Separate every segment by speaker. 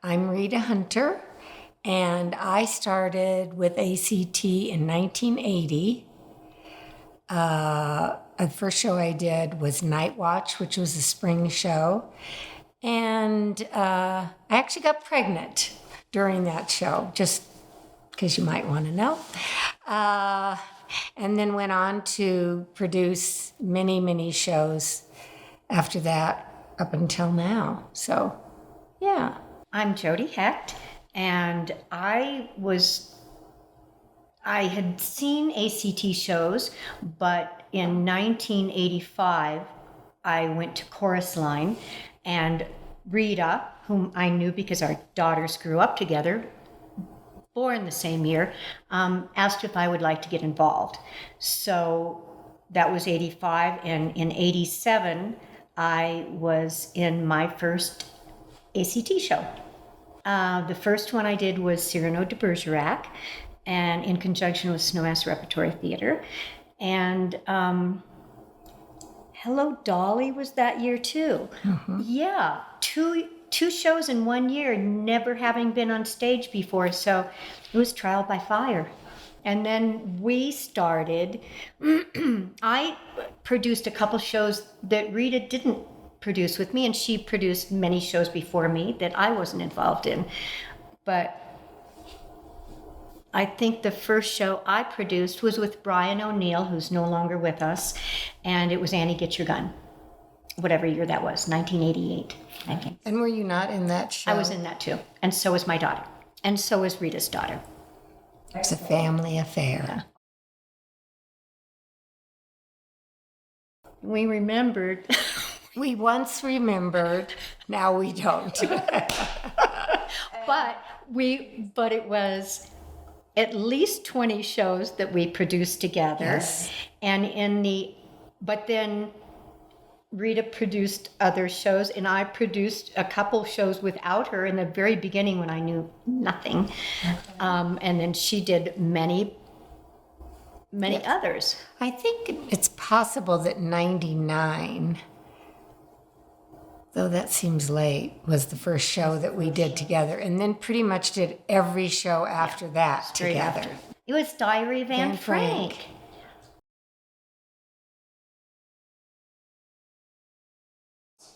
Speaker 1: I'm Rita Hunter, and I started with ACT in 1980. The first show I did was Night Watch, which was a spring show. And I actually got pregnant during that show, just because you might want to know. And then went on to produce many, many shows after that up until now. So, yeah.
Speaker 2: I'm Jody Hecht, and I had seen ACT shows, but in 1985, I went to Chorus Line, and Rita, whom I knew because our daughters grew up together, born the same year, asked if I would like to get involved. So that was 85, and in 87, I was in my first ACT show. The first one I did was Cyrano de Bergerac, and in conjunction with Snowmass Repertory Theater. And Hello Dolly was that year too. Mm-hmm. Yeah, two shows in 1 year, never having been on stage before, so it was trial by fire. And then we started, I produced a couple shows that Rita didn't produce with me, and she produced many shows before me that I wasn't involved in. But I think the first show I produced was with Brian O'Neill, who's no longer with us, and it was Annie Get Your Gun, whatever year that was, 1988, I think.
Speaker 1: And were you not in that show?
Speaker 2: I was in that too, and so was my daughter, and so was Rita's daughter.
Speaker 1: It's a family affair.
Speaker 2: Yeah. We remembered.
Speaker 1: We once remembered, now we don't.
Speaker 2: But it was at least 20 shows that we produced together.
Speaker 1: Yes.
Speaker 2: But then Rita produced other shows, and I produced a couple shows without her in the very beginning when I knew nothing. And then she did many others.
Speaker 1: I think it's possible that 99, though that seems late, was the first show that we did together, and then pretty much did every show after that together.
Speaker 2: After. It was Dyer Van Frank.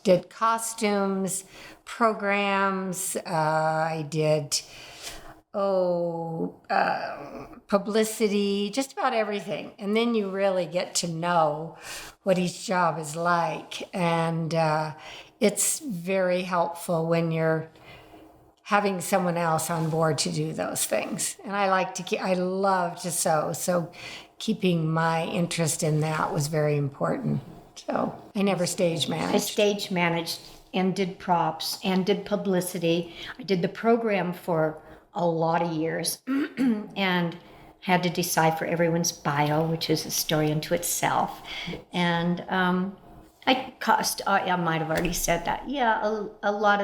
Speaker 1: Did costumes, programs, I did publicity, just about everything. And then you really get to know what each job is like. And it's very helpful when you're having someone else on board to do those things. And I love to sew. So keeping my interest in that was very important. So I never stage managed.
Speaker 2: I stage managed and did props and did publicity. I did the program for a lot of years and had to decipher everyone's bio, which is a story unto itself. And I might have already said that. Yeah, a lot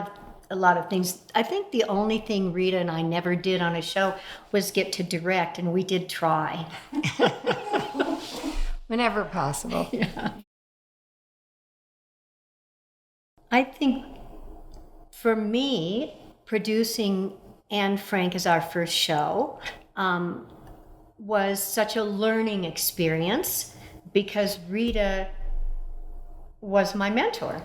Speaker 2: of things. I think the only thing Rita and I never did on a show was get to direct, and we did try.
Speaker 1: Whenever possible.
Speaker 2: Yeah. I think for me, producing Anne Frank as our first show was such a learning experience because Rita was my mentor.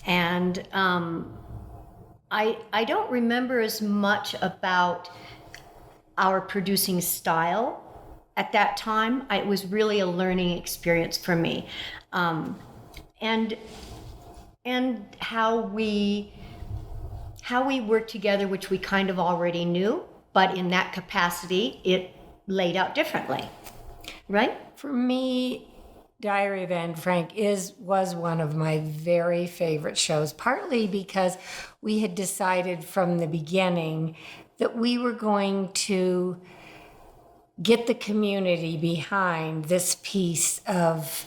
Speaker 2: And I don't remember as much about our producing style at that time. It was really a learning experience for me. And how we work together, which we kind of already knew, but in that capacity, it laid out differently, right?
Speaker 1: For me, Dyer Van Frank was one of my very favorite shows, partly because we had decided from the beginning that we were going to get the community behind this piece of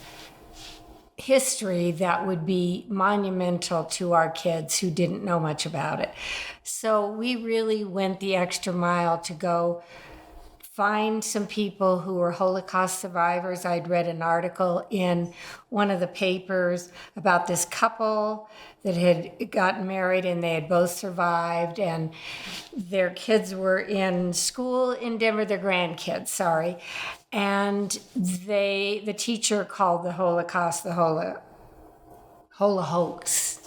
Speaker 1: history that would be monumental to our kids who didn't know much about it. So we really went the extra mile to go find some people who were Holocaust survivors. I'd read an article in one of the papers about this couple that had gotten married and they had both survived, and their kids were in school in Denver, their grandkids, sorry. And the teacher called the Holocaust the hoax.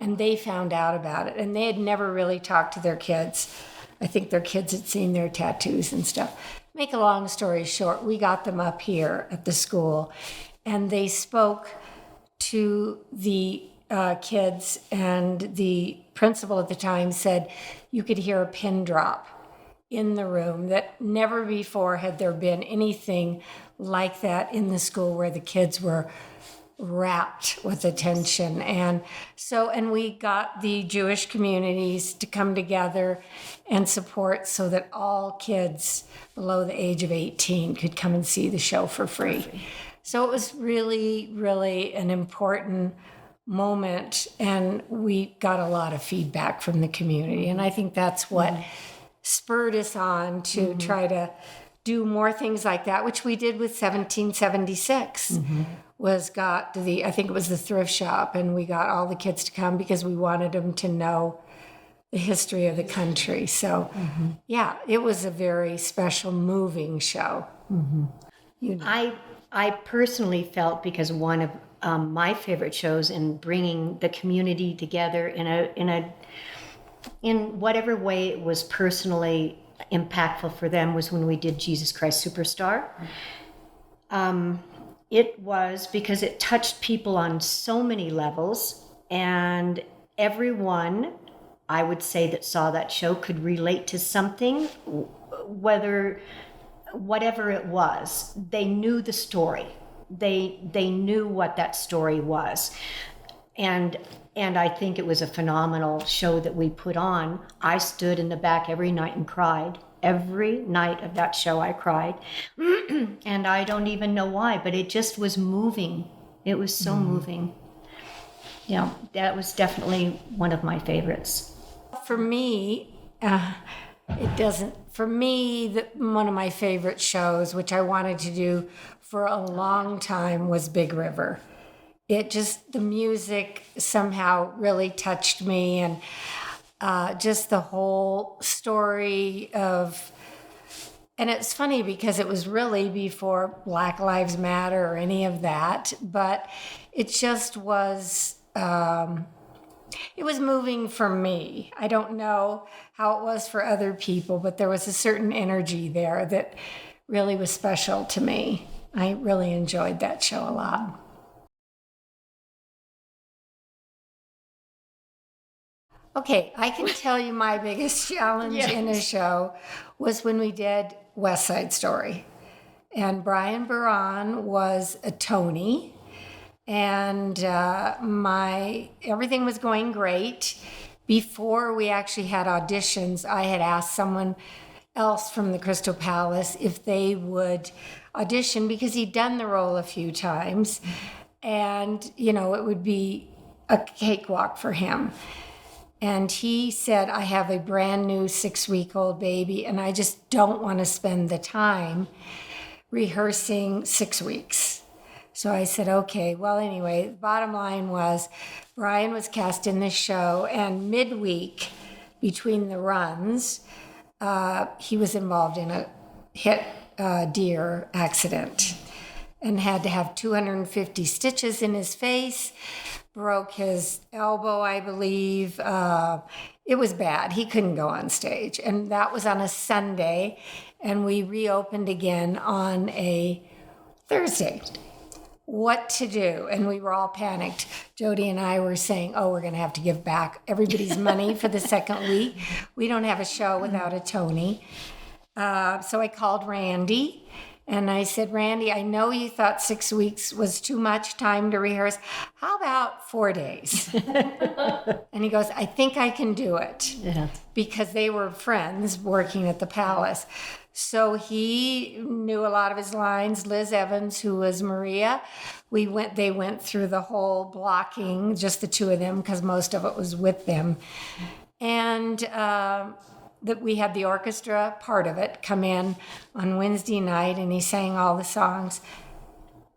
Speaker 1: And they found out about it, and they had never really talked to their kids. I think their kids had seen their tattoos and stuff. Make a long story short, we got them up here at the school, and they spoke to the kids, and the principal at the time said you could hear a pin drop in the room, that never before had there been anything like that in the school where the kids were wrapped with attention. And we got the Jewish communities to come together and support so that all kids below the age of 18 could come and see the show for free. So it was really, really an important moment, and we got a lot of feedback from the community. And I think that's what spurred us on to try to do more things like that, which we did with 1776. I think it was the thrift shop, and we got all the kids to come because we wanted them to know the history of the country. So, yeah, it was a very special, moving show. You know.
Speaker 2: I personally felt, because one of my favorite shows in bringing the community together in whatever way it was personally impactful for them, was when we did Jesus Christ Superstar. It was because it touched people on so many levels, and everyone, I would say, that saw that show could relate to something, whatever it was. They knew the story. They knew what that story was. And I think it was a phenomenal show that we put on. I stood in the back every night and cried. Every night of that show I cried. And I don't even know why, but it just was moving. It was so moving. Yeah, that was definitely one of my favorites.
Speaker 1: For me, one of my favorite shows, which I wanted to do for a long time, was Big River. The music somehow really touched me, and just the whole story of, and it's funny because it was really before Black Lives Matter or any of that, but it just was, it was moving for me. I don't know how it was for other people, but there was a certain energy there that really was special to me. I really enjoyed that show a lot. Okay, I can tell you my biggest challenge in a show was when we did West Side Story. And Brian Baran was a Tony, and everything was going great. Before we actually had auditions, I had asked someone else from the Crystal Palace if they would audition, because he'd done the role a few times, and it would be a cakewalk for him. And he said, I have a brand new 6-week-old baby, and I just don't want to spend the time rehearsing 6 weeks. So I said, okay. Well, anyway, the bottom line was Brian was cast in this show, and midweek between the runs, he was involved in a hit deer accident and had to have 250 stitches in his face. Broke his elbow, I believe. It was bad. He couldn't go on stage. And that was on a Sunday, and we reopened again on a Thursday. What to do? And we were all panicked. Jody and I were saying, we're going to have to give back everybody's money for the second week. We don't have a show without a Tony. So I called Randy. And I said, Randy, I know you thought 6 weeks was too much time to rehearse. How about 4 days? And he goes, I think I can do it. Yeah. Because they were friends working at the Palace. So he knew a lot of his lines. Liz Evans, who was Maria, they went through the whole blocking, just the two of them, because most of it was with them. And that we had the orchestra part of it come in on Wednesday night, and he sang all the songs.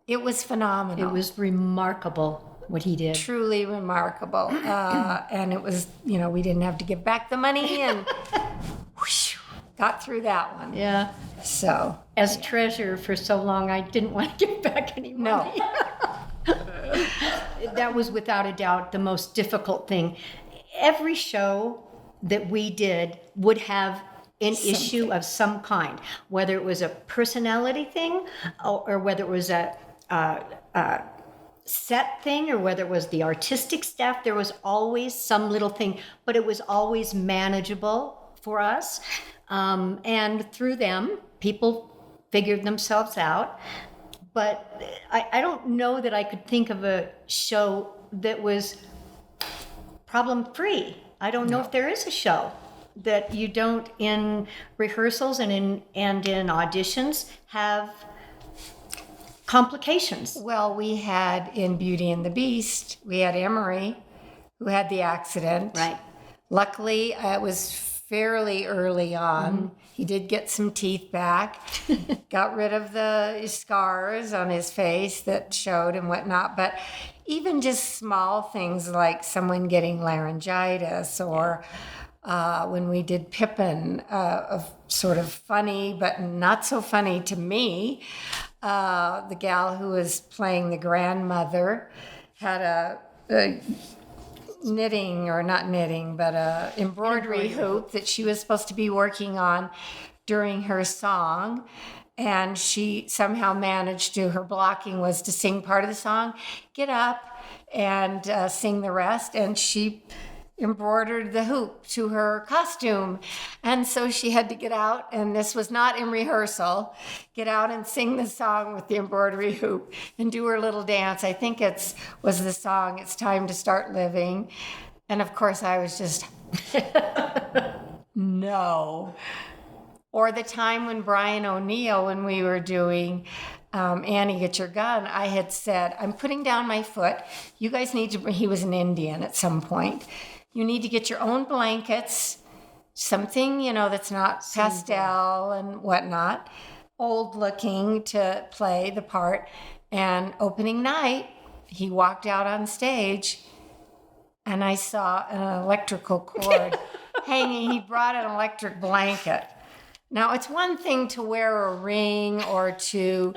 Speaker 1: It was phenomenal.
Speaker 2: It was remarkable what he did.
Speaker 1: Truly remarkable. And it was, we didn't have to give back the money, and whoosh, got through that one.
Speaker 2: Yeah.
Speaker 1: So,
Speaker 2: as treasurer for so long, I didn't want to give back any money.
Speaker 1: no.
Speaker 2: That was without a doubt the most difficult thing. Every show that we did would have an issue of some kind, whether it was a personality thing, or whether it was a set thing, or whether it was the artistic staff. There was always some little thing, but it was always manageable for us. And through them, people figured themselves out. But I don't know that I could think of a show that was problem-free. I don't know if there is a show that you don't, in rehearsals and in auditions, have complications.
Speaker 1: Well, we had in Beauty and the Beast, we had Emery, who had the accident.
Speaker 2: Right.
Speaker 1: Luckily, it was fairly early on. Mm-hmm. He did get some teeth back, got rid of the scars on his face that showed and whatnot. But even just small things like someone getting laryngitis, or when we did Pippin, sort of funny, but not so funny to me. The gal who was playing the grandmother had a knitting, or not knitting, but a embroidery hoop that she was supposed to be working on during her song. And she somehow managed to, her blocking was to sing part of the song, get up and sing the rest. And she embroidered the hoop to her costume. And so she had to get out, and this was not in rehearsal, get out and sing the song with the embroidery hoop and do her little dance. I think was the song, It's Time to Start Living. And of course I was just, no. Or the time when Brian O'Neill, when we were doing Annie, Get Your Gun, I had said, I'm putting down my foot. You guys need to, he was an Indian at some point. You need to get your own blankets, something, that's not pastel and whatnot, old looking to play the part. And opening night, he walked out on stage, and I saw an electrical cord hanging. He brought an electric blanket. Now, it's one thing to wear a ring, or to,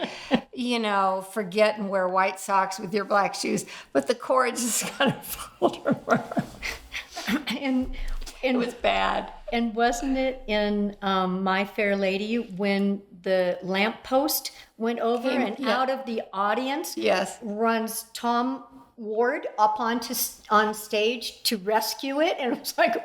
Speaker 1: forget and wear white socks with your black shoes, but the cord just kind of followed around.
Speaker 2: And
Speaker 1: it was bad.
Speaker 2: And wasn't it in My Fair Lady when the lamppost went over out of the audience?
Speaker 1: Yes.
Speaker 2: Runs Tom Ward up on stage to rescue it, and it was like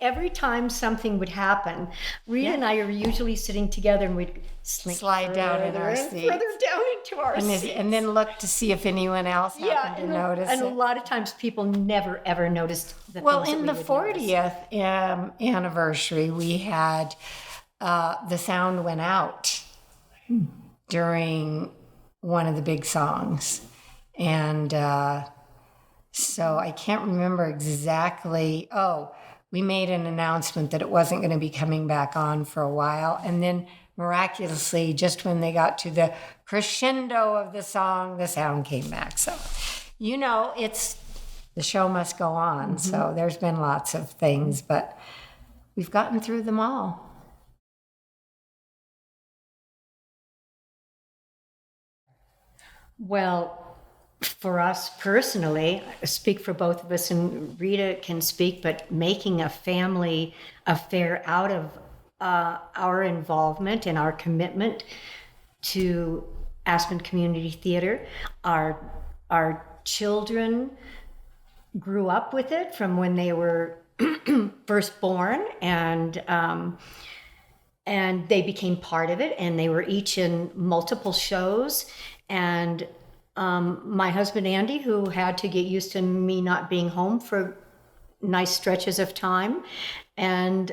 Speaker 2: every time something would happen, Rita and I are usually sitting together, and we'd slide down in our seat, further down into our seats,
Speaker 1: and then look to see if anyone else happened to notice.
Speaker 2: And a lot of times people never ever noticed the things
Speaker 1: in the 40th anniversary, we had the sound went out during one of the big songs. And so I can't remember exactly. Oh, we made an announcement that it wasn't going to be coming back on for a while. And then miraculously, just when they got to the crescendo of the song, the sound came back. So, it's the show must go on. Mm-hmm. So there's been lots of things, but we've gotten through them all.
Speaker 2: Well, for us personally, I speak for both of us, and Rita can speak, but making a family affair out of our involvement and our commitment to Aspen Community Theater, our children grew up with it from when they were first born, and they became part of it, and they were each in multiple shows. And my husband, Andy, who had to get used to me not being home for nice stretches of time, and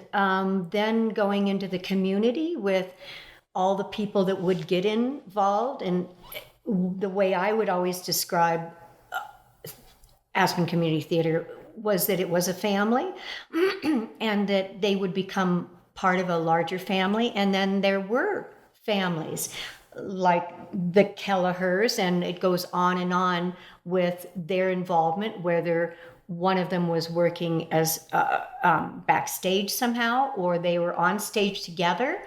Speaker 2: then going into the community with all the people that would get involved. And the way I would always describe Aspen Community Theater was that it was a family and that they would become part of a larger family. And then there were families like the Kelleher's, and it goes on with their involvement, whether one of them was working as backstage somehow, or they were on stage together.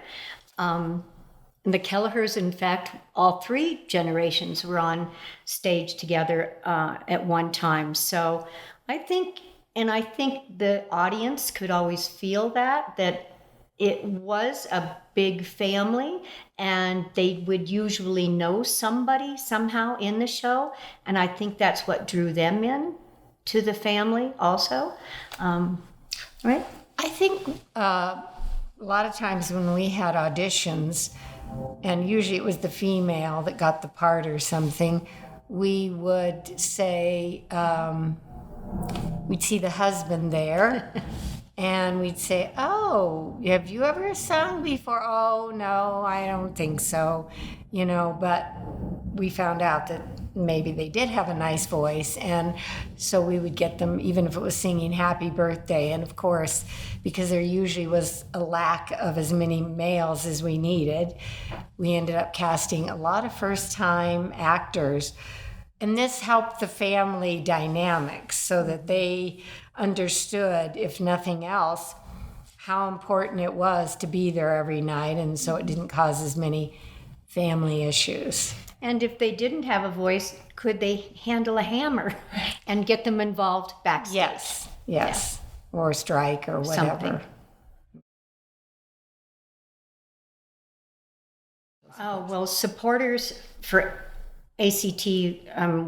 Speaker 2: The Kelleher's, in fact, all three generations were on stage together at one time. So I think the audience could always feel that it was a big family, and they would usually know somebody somehow in the show. And I think that's what drew them in to the family also. Right?
Speaker 1: I think a lot of times when we had auditions, and usually it was the female that got the part or something, we would say, we'd see the husband there, and we'd say, "Oh, have you ever sung before?" "Oh, no, I don't think so." But we found out that maybe they did have a nice voice, and so we would get them, even if it was singing Happy Birthday. And of course, because there usually was a lack of as many males as we needed, we ended up casting a lot of first-time actors. And this helped the family dynamics so that they understood, if nothing else, how important it was to be there every night, and so it didn't cause as many family issues.
Speaker 2: And if they didn't have a voice, could they handle a hammer and get them involved backstage?
Speaker 1: Yes. Yeah. Or a strike or whatever.
Speaker 2: Something. Oh, well, supporters for ACT,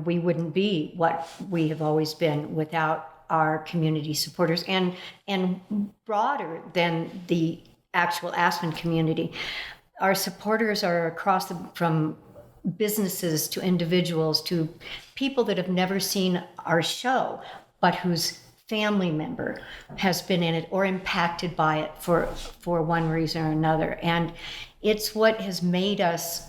Speaker 2: we wouldn't be what we have always been without our community supporters, and broader than the actual Aspen community. Our supporters are from businesses to individuals to people that have never seen our show, but whose family member has been in it or impacted by it for one reason or another. And it's what has made us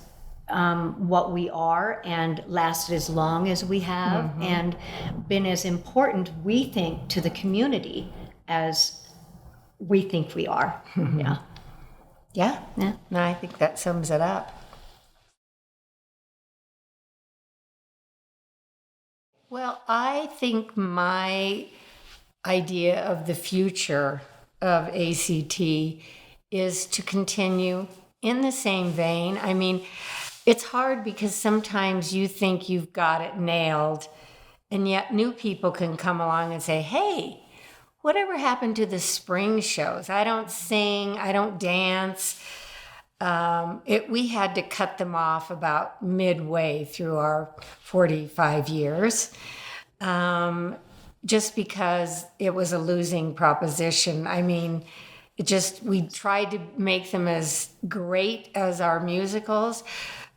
Speaker 2: what we are and lasted as long as we have, and been as important, we think, to the community as we think we are.
Speaker 1: Yeah. No, I think that sums it up. Well, I think my idea of the future of ACT is to continue in the same vein. I mean, it's hard because sometimes you think you've got it nailed, and yet new people can come along and say, "Hey, whatever happened to the spring shows? I don't sing, I don't dance." We had to cut them off about midway through our 45 years, just because it was a losing proposition. I mean, we tried to make them as great as our musicals,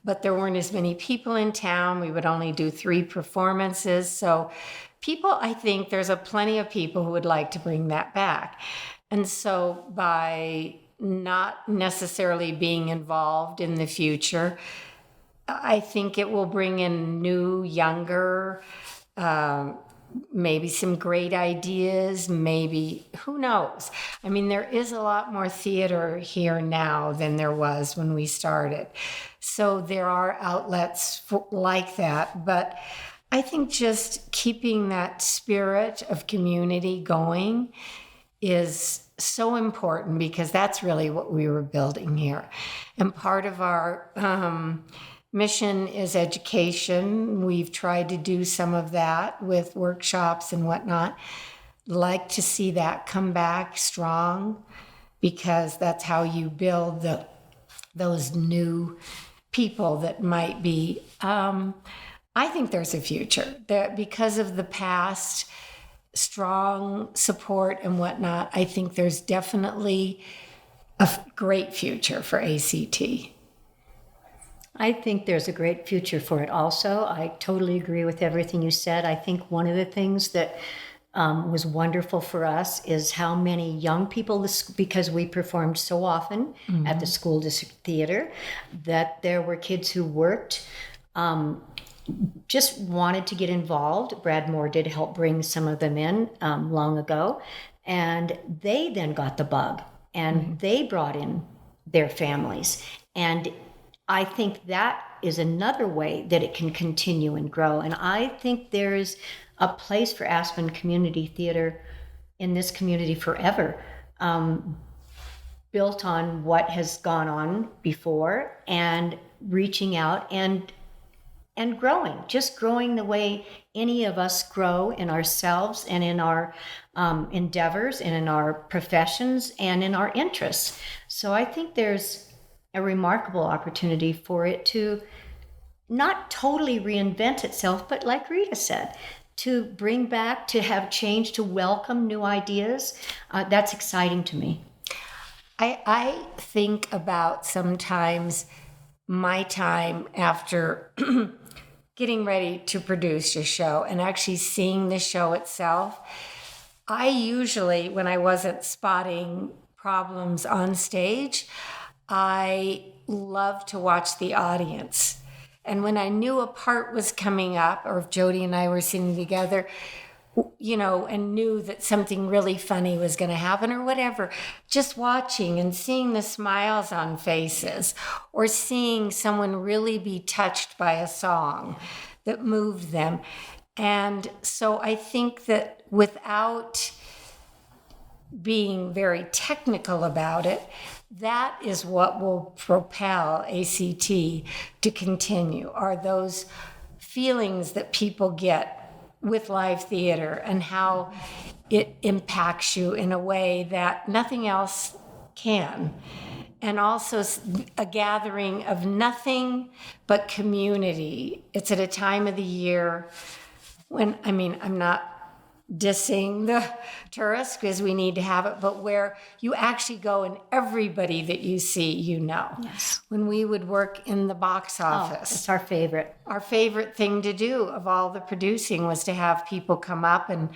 Speaker 1: but there weren't as many people in town. We would only do 3 performances. So I think there's plenty of people who would like to bring that back. And so by not necessarily being involved in the future, I think it will bring in new, younger, maybe some great ideas, maybe, who knows? I mean, there is a lot more theater here now than there was when we started. So there are outlets like that, but I think just keeping that spirit of community going is so important, because that's really what we were building here. And part of our mission is education. We've tried to do some of that with workshops and whatnot. Like to see that come back strong, because that's how you build those new people that might be. I think there's a future that, because of the past strong support and whatnot, I think there's definitely a great future for ACT.
Speaker 2: I think there's a great future for it also. I totally agree with everything you said. I think one of the things that was wonderful for us is how many young people, because we performed so often at the school district theater, that there were kids who worked just wanted to get involved. Brad Moore did help bring some of them in long ago. And they then got the bug and they brought in their families. And I think that is another way that it can continue and grow. And I think there's a place for Aspen Community Theater in this community forever, built on what has gone on before and reaching out and growing, just growing the way any of us grow in ourselves and in our endeavors and in our professions and in our interests. So I think there's a remarkable opportunity for it to not totally reinvent itself, but like Rita said, to bring back, to have change, to welcome new ideas. That's exciting to me.
Speaker 1: I think about sometimes my time after getting ready to produce a show and actually seeing the show itself. I usually, when I wasn't spotting problems on stage, I love to watch the audience. And when I knew a part was coming up, or if Jody and I were sitting together, you know, and knew that something really funny was going to happen or whatever, just watching and seeing the smiles on faces or seeing someone really be touched by a song that moved them. And so I think that without being very technical about it, that is what will propel ACT to continue, are those feelings that people get with live theater and how it impacts you in a way that nothing else can. And also a gathering of nothing but community. It's at a time of the year when, I mean, I'm not dissing the tourists because we need to have it, but where you actually go and everybody that you see, you know.
Speaker 2: Yes.
Speaker 1: When we would work in the box office.
Speaker 2: It's our favorite.
Speaker 1: Our favorite thing to do of all the producing was to have people come up and,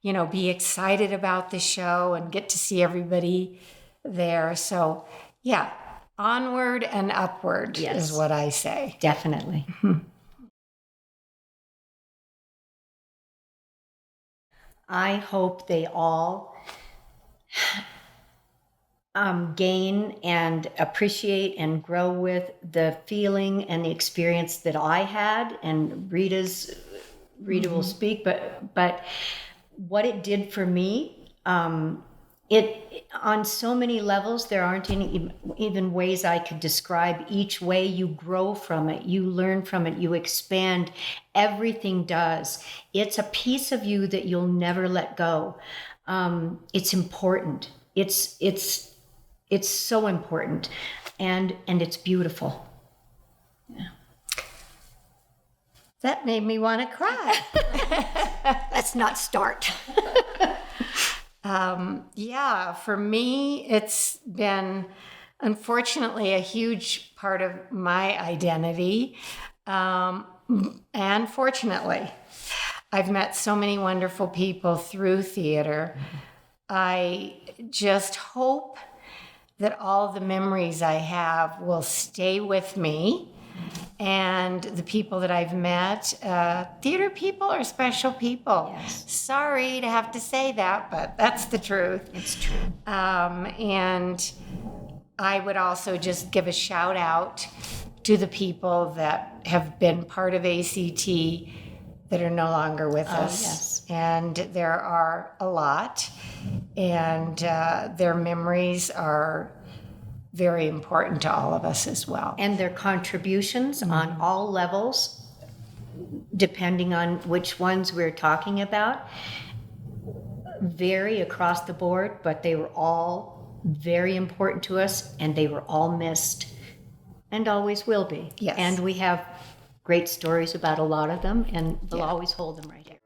Speaker 1: you know, be excited about the show and get to see everybody there. So, yeah, onward and upward is what I say.
Speaker 2: Definitely. I hope they all gain and appreciate and grow with the feeling and the experience that I had, and Rita will speak, but what it did for me, it on so many levels, there aren't any even ways I could describe each way. You grow from it, you learn from it, you expand. Everything does. It's a piece of you that you'll never let go. It's important. It's so important, and it's beautiful. Yeah.
Speaker 1: That made me want to cry.
Speaker 2: Let's not start.
Speaker 1: Yeah, for me, it's been, unfortunately, a huge part of my identity. And fortunately, I've met so many wonderful people through theater. I just hope that all the memories I have will stay with me. And the people that I've met, theater people are special people.
Speaker 2: Yes.
Speaker 1: Sorry to have to say that, but that's the truth.
Speaker 2: It's true.
Speaker 1: And I would also just give a shout out to the people that have been part of ACT that are no longer with us.
Speaker 2: Yes.
Speaker 1: And there are a lot, and their memories are very important to all of us as well.
Speaker 2: And their contributions on all levels, depending on which ones we're talking about, vary across the board, but they were all very important to us, and they were all missed and always will be.
Speaker 1: Yes.
Speaker 2: And we have great stories about a lot of them, and we'll always hold them right here.